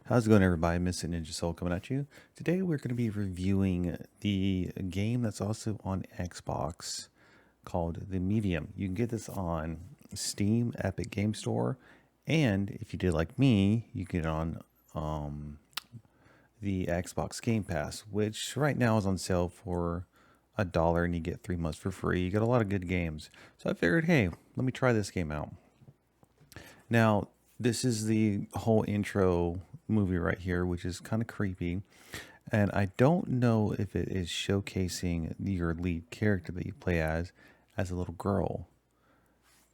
How's it going, everybody? Mr. Ninja Soul coming at you. Today we're going to be reviewing the game that's also on Xbox called the Medium. You can get this on Steam, Epic Game Store, and if you did like me, you get it on the Xbox Gamepass, which right now is on sale for $1 and you get 3 months for free. You get a lot of good games. So I figured, hey, let me try this game out. Now, this is the whole intro movie right here, which is kind of creepy. And I don't know if it is showcasing your lead character that you play as a little girl.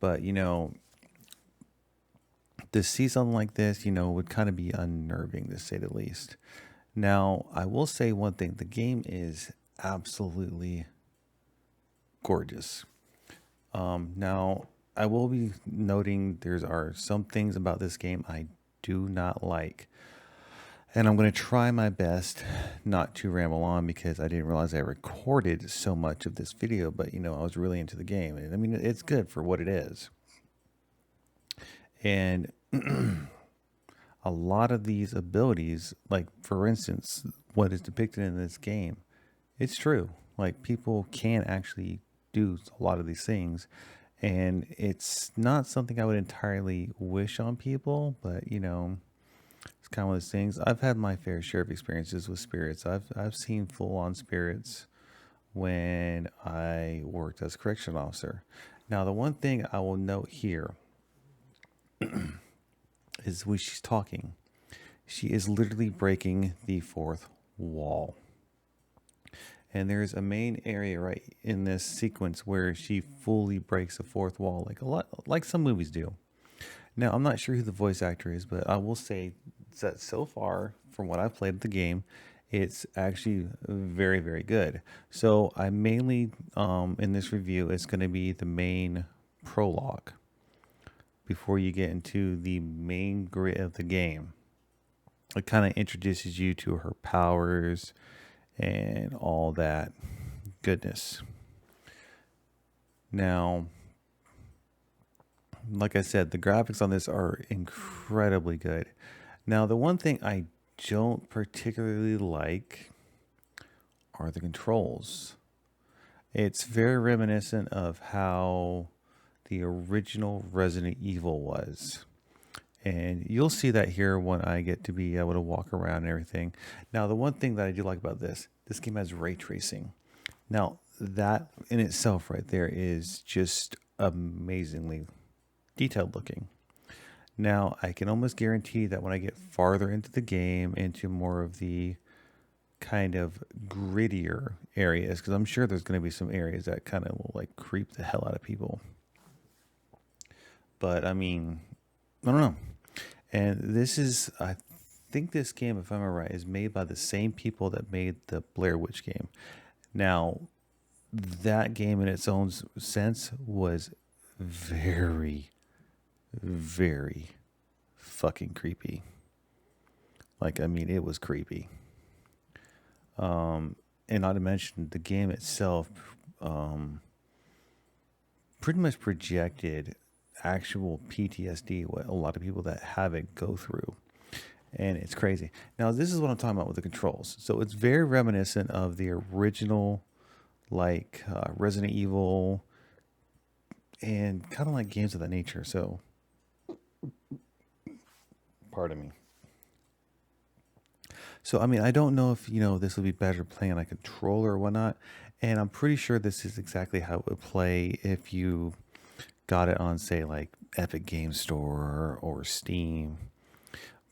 But, to see something like this, would kind of be unnerving to say the least. Now, I will say one thing, the game is absolutely gorgeous. Now, I will be noting there are some things about this game I do not like. And I'm going to try my best not to ramble on because I didn't realize I recorded so much of this video, but I was really into the game. And I mean, it's good for what it is. And a lot of these abilities, like for instance, what is depicted in this game, it's true. Like people can actually do a lot of these things. And it's not something I would entirely wish on people, but it's kind of one of those things. I've had my fair share of experiences with spirits. I've seen full on spirits when I worked as a correction officer. Now, the one thing I will note here is when she's talking, she is literally breaking the fourth wall. And there's a main area right in this sequence where she fully breaks the fourth wall, like some movies do. Now, I'm not sure who the voice actor is, but I will say that so far, from what I've played of the game, it's actually very, very good. So I mainly, in this review, it's going to be the main prologue before you get into the main grit of the game. It kind of introduces you to her powers and all that goodness. Now, like I said, the graphics on this are incredibly good. Now, the one thing I don't particularly like are the controls. It's very reminiscent of how the original Resident Evil was. And you'll see that here when I get to be able to walk around and everything. Now, the one thing that I do like about this game has ray tracing. Now, that in itself right there is just amazingly detailed looking. Now, I can almost guarantee that when I get farther into the game, into more of the kind of grittier areas, because I'm sure there's going to be some areas that kind of will like creep the hell out of people. But I mean, I don't know. And this is, I think this game, if I'm right, is made by the same people that made the Blair Witch game. Now, that game in its own sense was very, very fucking creepy. Like, I mean, it was creepy. And not to mention, the game itself pretty much projected actual PTSD, what a lot of people that have it go through. And it's crazy. Now, this is what I'm talking about with the controls. So it's very reminiscent of the original, like Resident Evil and kind of like games of that nature. So, pardon me. So, I mean, I don't know if, this would be better playing on a controller or whatnot. And I'm pretty sure this is exactly how it would play if you got it on, say, like Epic Game Store or Steam.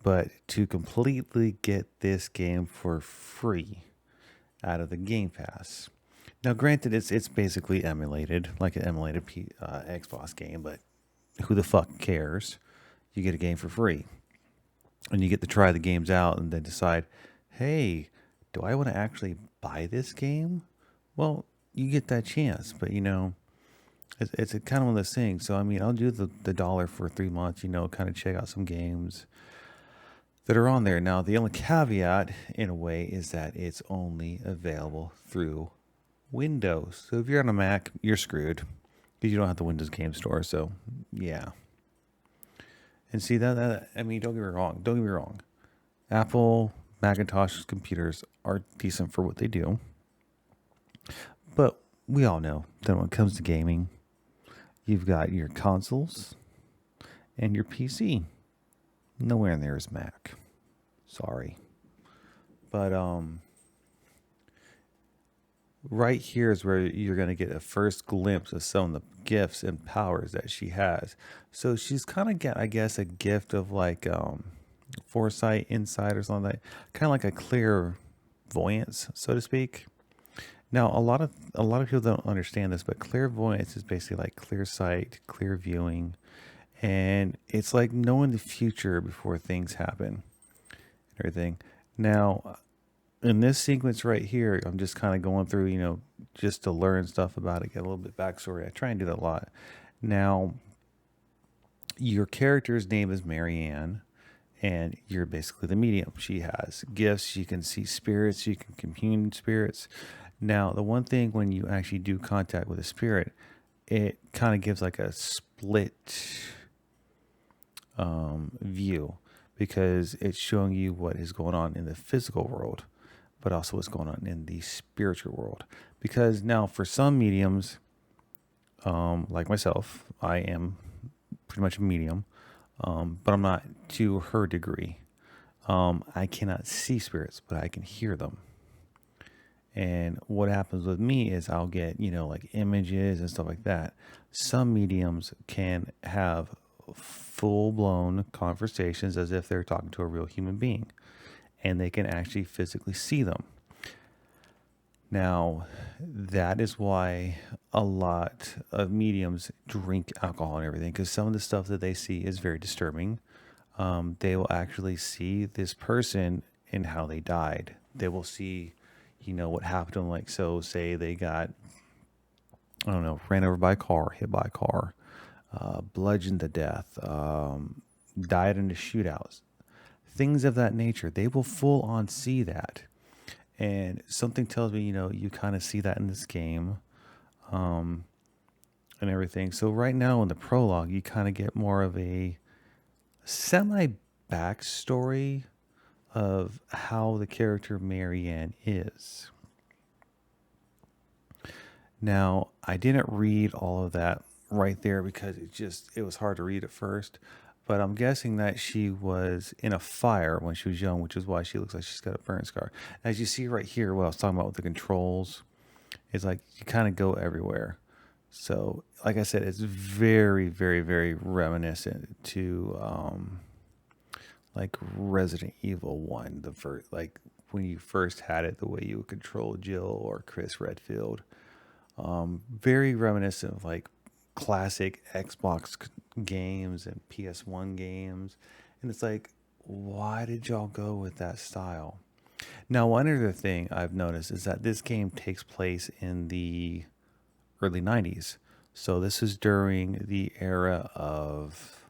But to completely get this game for free out of the Game Pass. Now, granted, it's basically emulated, like an emulated Xbox game, but who the fuck cares? You get a game for free. And you get to try the games out and then decide, hey, do I want to actually buy this game? Well, you get that chance, but it's a kind of one of those things. So, I mean, I'll do the dollar for 3 months, kind of check out some games that are on there. Now, the only caveat, in a way, is that it's only available through Windows. So if you're on a Mac, you're screwed because you don't have the Windows Game Store. So, yeah. And see that I mean, don't get me wrong. Don't get me wrong. Apple Macintosh computers are decent for what they do, but we all know that when it comes to gaming, you've got your consoles and your PC. Nowhere near as Mac. Sorry. But right here is where you're going to get a first glimpse of some of the gifts and powers that she has. So she's kind of got, I guess, a gift of like foresight, insight, or something like kind of like a clairvoyance, so to speak. Now, a lot of people don't understand this, but clairvoyance is basically like clear sight, clear viewing, and it's like knowing the future before things happen and everything. Now, in this sequence right here, I'm just kind of going through, just to learn stuff about it, get a little bit backstory. I try and do that a lot. Now, your character's name is Marianne, and you're basically the medium. She has gifts. You can see spirits. You can commune spirits. Now, the one thing when you actually do contact with a spirit, it kind of gives like a split view because it's showing you what is going on in the physical world, but also what's going on in the spiritual world. Because now, for some mediums, like myself, I am pretty much a medium, but I'm not to her degree. I cannot see spirits, but I can hear them. And what happens with me is I'll get, like images and stuff like that. Some mediums can have full blown conversations as if they're talking to a real human being, and they can actually physically see them. Now, that is why a lot of mediums drink alcohol and everything, because some of the stuff that they see is very disturbing. They will actually see this person and how they died. They will see, what happened to them. Like, so say they got, I don't know, ran over by a car, hit by a car, bludgeoned to death, died in a shootouts, things of that nature. They will full on see that. And something tells me, you kind of see that in this game, and everything. So right now in the prologue, you kind of get more of a semi backstory of how the character Marianne is. Now, I didn't read all of that right there because it was hard to read at first. But I'm guessing that she was in a fire when she was young, which is why she looks like she's got a burn scar. As you see right here, what I was talking about with the controls, is like you kind of go everywhere. So, like I said, it's very, very, very reminiscent to like Resident Evil 1, the first, like when you first had it, the way you would control Jill or Chris Redfield. Very reminiscent of like classic Xbox games and PS1 games. And it's like, why did y'all go with that style? Now, one other thing I've noticed is that this game takes place in the early 90s. So this is during the era of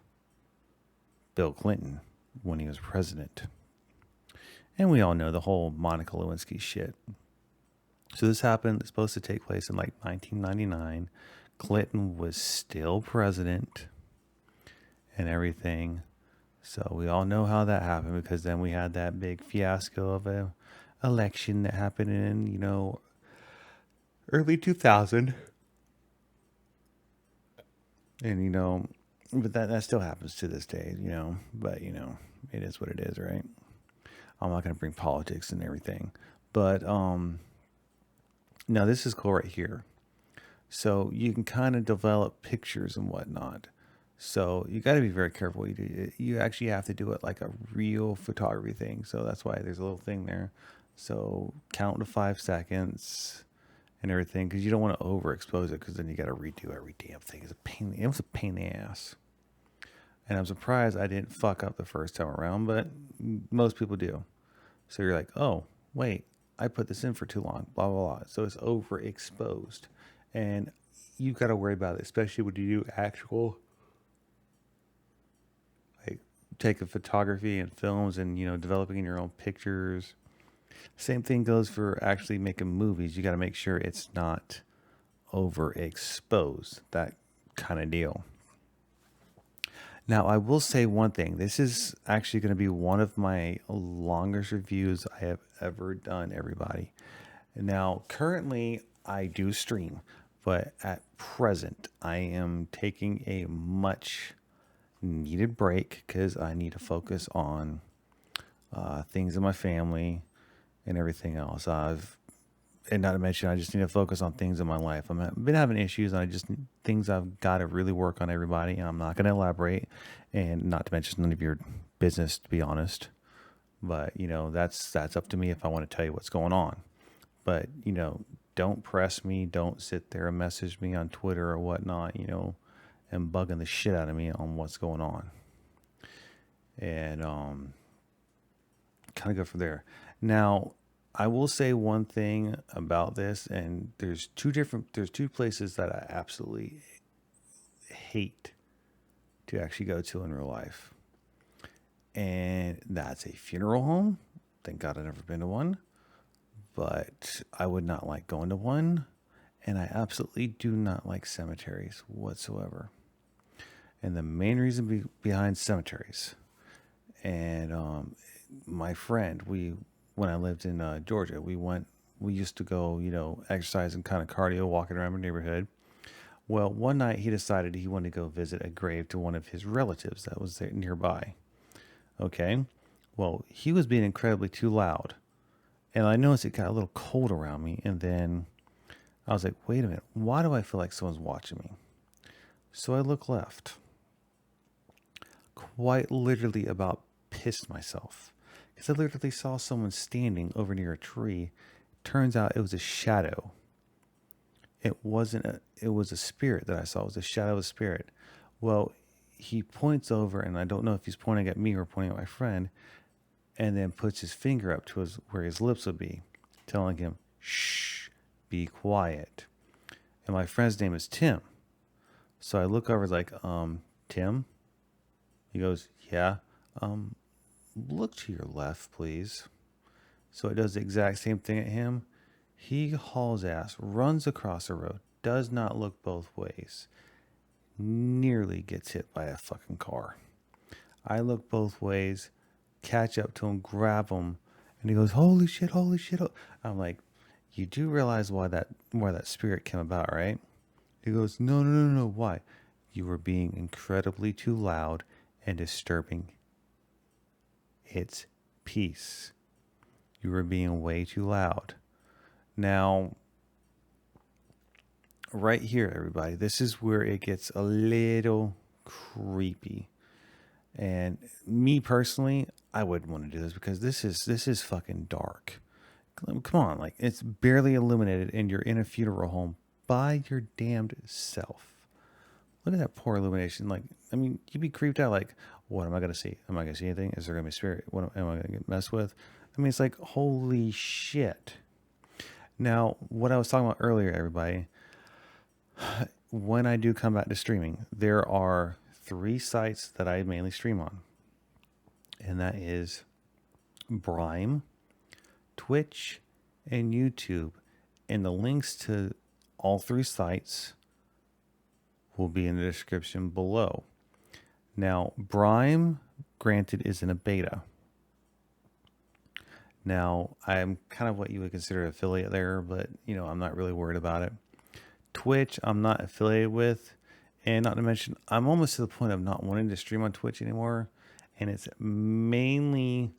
Bill Clinton when he was president. And we all know the whole Monica Lewinsky shit. So this happened, it's supposed to take place in like 1999. Clinton was still president and everything. So we all know how that happened because then we had that big fiasco of a election that happened in, early 2000. And, but that still happens to this day, but, it is what it is, right? I'm not going to bring politics and everything. But now this is cool right here. So you can kind of develop pictures and whatnot. So you got to be very careful what you do. You actually have to do it like a real photography thing. So that's why there's a little thing there. So count to 5 seconds and everything, because you don't want to overexpose it, because then you got to redo every damn thing. It's a pain. It was a pain in the ass. And I'm surprised I didn't fuck up the first time around, but most people do. So you're like, oh, wait, I put this in for too long, blah, blah, blah. So it's overexposed. And you've got to worry about it, especially when you do actual, like, taking photography and films and, developing your own pictures. Same thing goes for actually making movies. You got to make sure it's not overexposed, that kind of deal. Now, I will say one thing. This is actually going to be one of my longest reviews I have ever done, everybody. Now, currently, I do stream, but at present, I am taking a much needed break because I need to focus on things in my family and everything else. And not to mention, I just need to focus on things in my life. I've been having issues, and I just things I've got to really work on, everybody. And I'm not going to elaborate, and not to mention none of your business, to be honest. But that's up to me if I want to tell you what's going on. But don't press me. Don't sit there and message me on Twitter or whatnot. And bugging the shit out of me on what's going on. And kind of go from there. Now, I will say one thing about this, and there's two places that I absolutely hate to actually go to in real life. And that's a funeral home. Thank God I've never been to one. But I would not like going to one. And I absolutely do not like cemeteries whatsoever. And the main reason behind cemeteries, and my friend, when I lived in Georgia, we used to go, exercise and kind of cardio, walking around my neighborhood. Well, one night he decided he wanted to go visit a grave to one of his relatives that was there nearby. Okay. Well, he was being incredibly too loud. And I noticed it got a little cold around me. And then I was like, wait a minute. Why do I feel like someone's watching me? So I look left. Quite literally about pissed myself. Because I literally saw someone standing over near a tree. Turns out it was a shadow. It was a spirit that I saw. It was a shadow of a spirit. Well, he points over, and I don't know if he's pointing at me or pointing at my friend, and then puts his finger up to where his lips would be, telling him, shh, be quiet. And my friend's name is Tim. So I look over like, Tim? He goes, yeah. Look to your left, please. So it does the exact same thing at him. He hauls ass, runs across the road, does not look both ways, nearly gets hit by a fucking car. I look both ways, catch up to him, grab him, and he goes, holy shit, holy shit. I'm like, you do realize why that spirit came about, right? He goes, no, no, no, no, why? You were being incredibly too loud and disturbing its peace. You were being way too loud. Now, right here, everybody, this is where it gets a little creepy. And me personally, I wouldn't want to do this because this is fucking dark. Come on, like it's barely illuminated and you're in a funeral home by your damned self. Look at that poor illumination. Like, I mean, you'd be creeped out. Like, what am I going to see? Am I going to see anything? Is there going to be a spirit? What am I going to get messed with? I mean, it's like, holy shit. Now, what I was talking about earlier, everybody, when I do come back to streaming, there are 3 sites that I mainly stream on. And that is Brime, Twitch, and YouTube. And the links to all 3 sites will be in the description below. Now, Brime, granted, is in a beta. Now, I'm kind of what you would consider an affiliate there, but, I'm not really worried about it. Twitch, I'm not affiliated with. And not to mention, I'm almost to the point of not wanting to stream on Twitch anymore. And it's mainly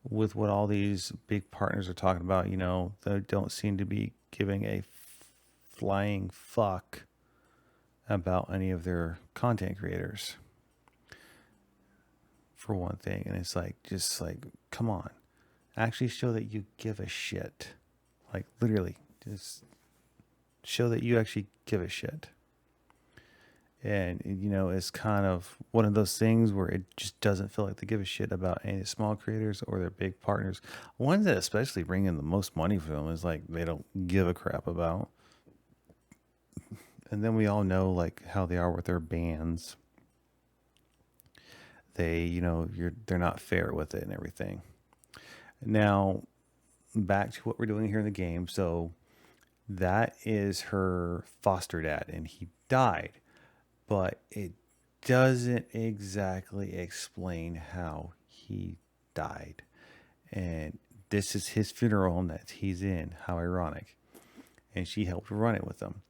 with what all these big partners are talking about, they don't seem to be giving a flying fuck about any of their content creators, for one thing. And it's like, just like, come on, actually show that you give a shit. Like, literally, just show that you actually give a shit. And, it's kind of one of those things where it just doesn't feel like they give a shit about any small creators or their big partners. Ones that especially bring in the most money for them is like they don't give a crap about. And then we all know like how they are with their bands. They, they're not fair with it and everything. Now, back to what we're doing here in the game. So that is her foster dad, and he died. But it doesn't exactly explain how he died. And this is his funeral home that he's in. How ironic. And she helped run it with him.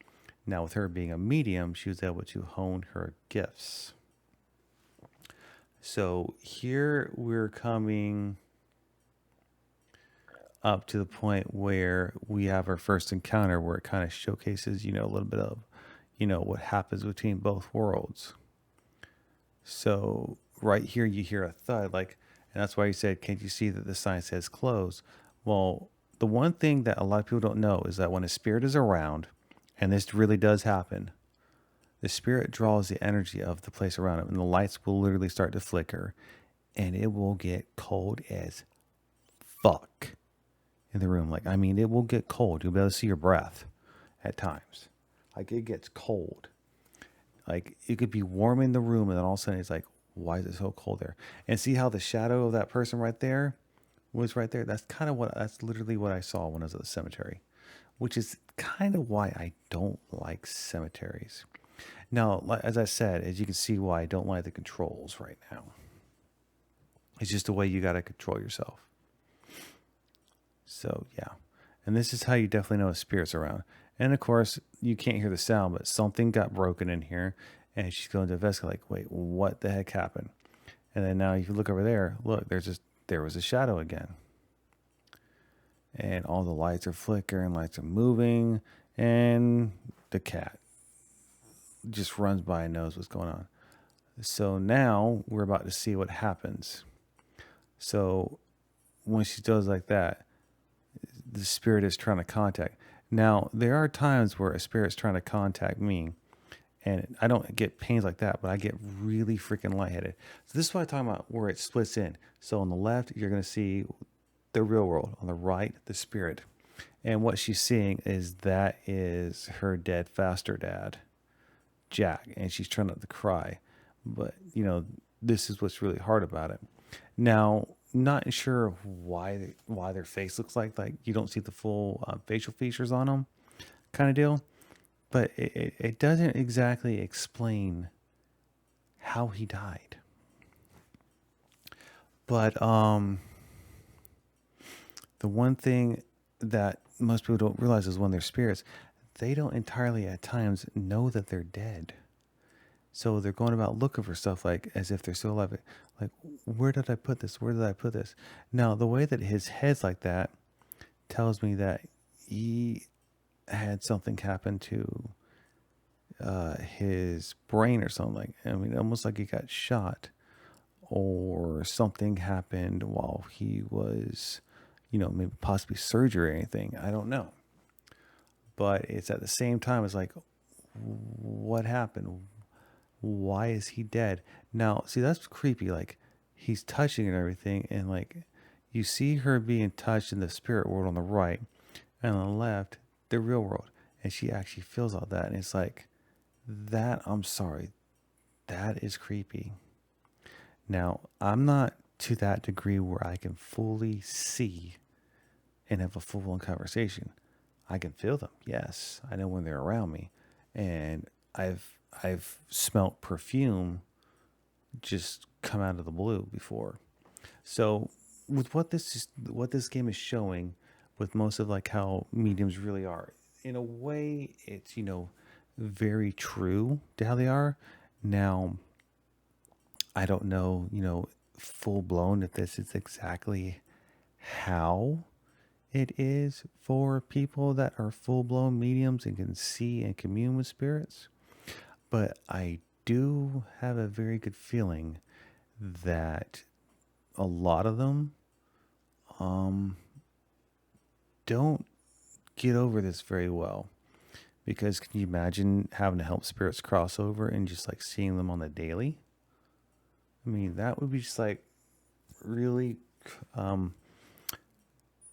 Now, with her being a medium, she was able to hone her gifts. So here we're coming up to the point where we have our first encounter where it kind of showcases, a little bit of, what happens between both worlds. So right here, you hear a thud, like, and that's why you said, "Can't you see that the sign says close?" Well, the one thing that a lot of people don't know is that when a spirit is around, and this really does happen, the spirit draws the energy of the place around it, and the lights will literally start to flicker, and it will get cold as fuck in the room. Like, I mean, it will get cold. You'll be able to see your breath at times. Like, it gets cold. Like, it could be warm in the room, and then all of a sudden it's like, why is it so cold there? And see how the shadow of that person right there was right there? That's literally what I saw when I was at the cemetery, which is kind of why I don't like cemeteries. Now, as I said, as you can see why I don't like the controls right now. It's just the way you got to control yourself. So, yeah. And this is how you definitely know a spirit's around. And of course, you can't hear the sound, but something got broken in here. And she's going to investigate, like, wait, what the heck happened? And then now if you look over there, look, there was a shadow again. And all the lights are flickering, lights are moving, and the cat just runs by and knows what's going on. So now we're about to see what happens. So when she does like that, the spirit is trying to contact. Now, there are times where a spirit's trying to contact me, and I don't get pains like that, but I get really freaking lightheaded. So this is what I'm talking about, where it splits in. So on the left, you're going to see the real world. On the right, the spirit. And what she's seeing is that is her dead foster dad, Jack, and she's trying not to cry. But, this is what's really hard about it. Now, not sure why their face looks like you don't see the full facial features on them, kind of deal. But it doesn't exactly explain how he died. But the one thing that most people don't realize is when they're spirits, they don't entirely at times know that they're dead. So they're going about looking for stuff like as if they're still alive. Like, where did I put this? Where did I put this? Now, the way that his head's like that tells me that he had something happen to his brain or something. Like, I mean, almost like he got shot or something happened while he was, maybe possibly surgery or anything. I don't know. But it's at the same time, it's like, what happened? Why is he dead? Now, see, that's creepy. Like, he's touching and everything, and like, you see her being touched in the spirit world on the right, and on the left, the real world, and she actually feels all that, and it's like, that, I'm sorry, that is creepy. Now, I'm not to that degree where I can fully see and have a full-on conversation. I can feel them, yes. I know when they're around me, and I've smelt perfume just come out of the blue before. So with what this game is showing, with most of like how mediums really are, in a way, it's very true to how they are. Now, I don't know, full blown if this is exactly how it is for people that are full blown mediums and can see and commune with spirits. But I do have a very good feeling that a lot of them don't get over this very well. Because can you imagine having to help spirits cross over and just like seeing them on the daily? I mean, that would be just like really, it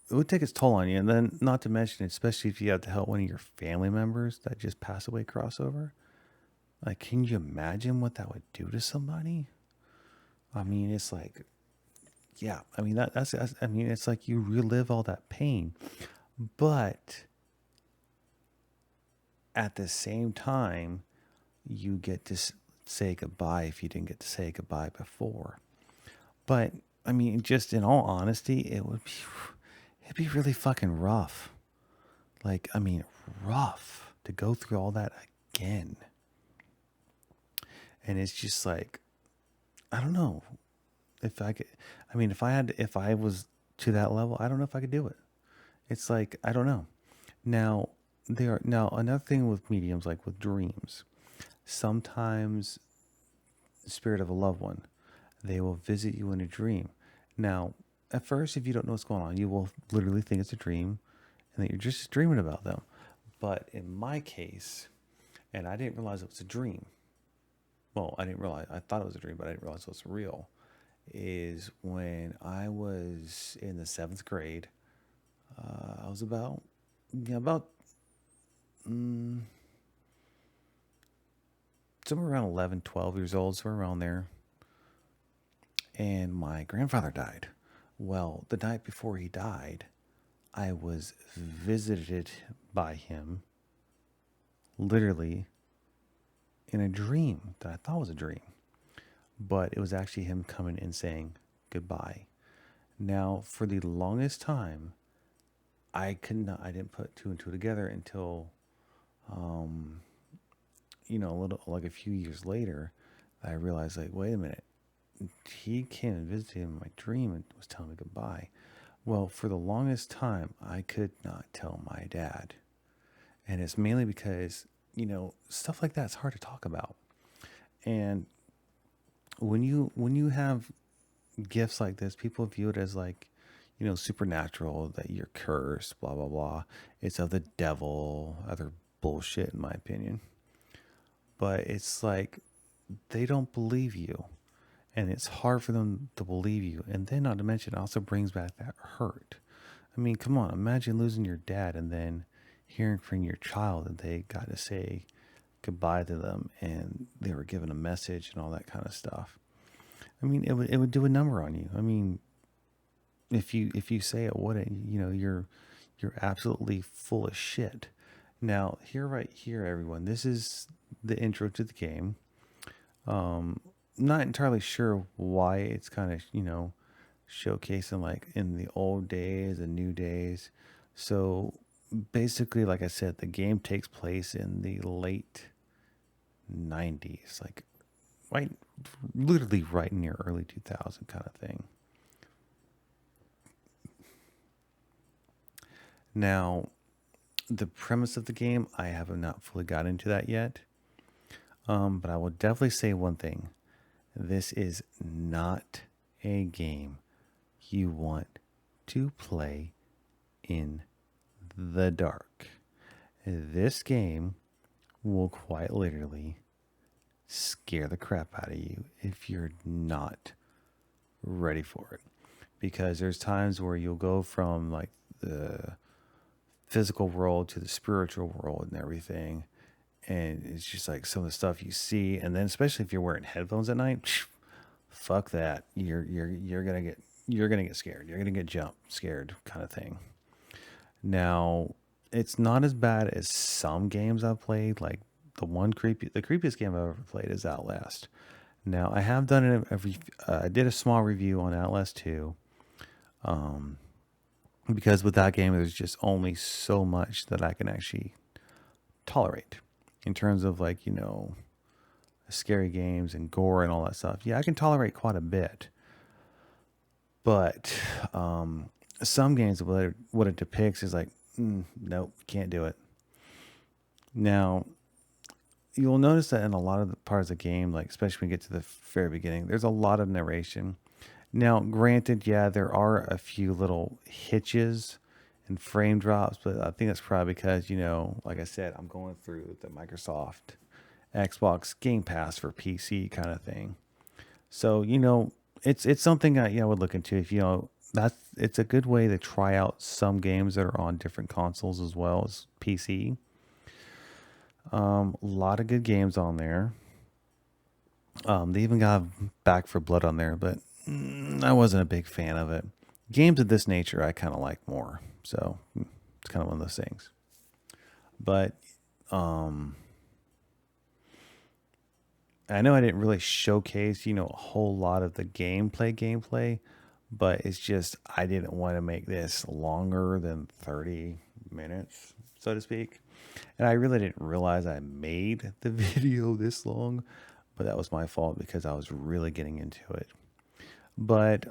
would take its toll on you. And then not to mention, especially if you have to help one of your family members that just passed away crossover. Like, can you imagine what that would do to somebody? I mean, it's like, yeah, I mean, that's I mean, it's like you relive all that pain. But at the same time, you get say goodbye if you didn't get to say goodbye before. But I mean, just in all honesty, it'd be really fucking rough. Like, I mean, rough to go through all that again. And it's just like, I don't know if I could. I mean, if I was to that level, I don't know if I could do it. It's like, I don't know. Now, now another thing with mediums, like with dreams, sometimes the spirit of a loved one, they will visit you in a dream. Now, at first, if you don't know what's going on, you will literally think it's a dream and that you're just dreaming about them. But in my case, and I didn't realize it was a dream. Well, I thought it was a dream, but I didn't realize it was real. Is when I was in the 7th grade. I was about, mm, somewhere around 11, 12 years old, somewhere around there. And my grandfather died. Well, the night before he died, I was visited by him, literally, in a dream that I thought was a dream. But it was actually him coming and saying goodbye. Now, for the longest time, I didn't put two and two together until, a little, like a few years later, I realized, like, wait a minute, he came and visited him in my dream and was telling me goodbye. Well, for the longest time, I could not tell my dad. And it's mainly because, stuff like that's hard to talk about. And when you have gifts like this, people view it as like, supernatural, that you're cursed, blah, blah, blah. It's of the devil, other bullshit, in my opinion. But it's like, they don't believe you. And it's hard for them to believe you. And then, not to mention, it also brings back that hurt. I mean, come on, imagine losing your dad and then hearing from your child that they got to say goodbye to them and they were given a message and all that kind of stuff. I mean, it would do a number on you. I mean, if you say it wouldn't, you're absolutely full of shit. Now, right here, everyone, this is the intro to the game. Not entirely sure why it's kind of, showcasing like in the old days and new days. So basically, like I said, the game takes place in the late 90s, like literally right near early 2000 kind of thing. Now, the premise of the game, I have not fully got into that yet. But I will definitely say one thing. This is not a game you want to play in the dark. This game will quite literally scare the crap out of you if you're not ready for it. Because there's times where you'll go from like the physical world to the spiritual world and everything. And it's just like some of the stuff you see. And then especially if you're wearing headphones at night, fuck that. You're gonna get scared. You're gonna get scared kind of thing. Now, it's not as bad as some games I've played. Like the creepiest game I've ever played is Outlast. Now, I have done it I did a small review on Outlast 2. Because with that game, there's just only so much that I can actually tolerate in terms of like, scary games and gore and all that stuff. Yeah, I can tolerate quite a bit. But some games, what it depicts is like, nope, can't do it. Now, you'll notice that in a lot of the parts of the game, like especially when you get to the very beginning, there's a lot of narration. Now, granted, yeah, there are a few little hitches and frame drops, but I think that's probably because, like I said, I'm going through the Microsoft Xbox Gamepass for PC kind of thing. So, it's something I would look into if, it's a good way to try out some games that are on different consoles as well as PC. A lot of good games on there. They even got Back for Blood on there, but I wasn't a big fan of it. Games of this nature I kind of like more. So it's kind of one of those things. But I know I didn't really showcase, a whole lot of the gameplay, but it's just I didn't want to make this longer than 30 minutes, so to speak. And I really didn't realize I made the video this long, but that was my fault because I was really getting into it. But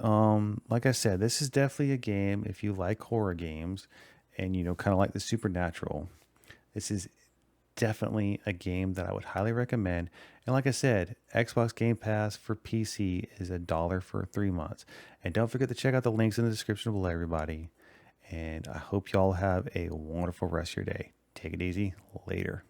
like I said, this is definitely a game if you like horror games and kind of like the supernatural. This is definitely a game that I would highly recommend. And like I said, Xbox Game Pass for PC is $1 for 3 months. And don't forget to check out the links in the description below, everybody. And I hope y'all have a wonderful rest of your day. Take it easy. Later.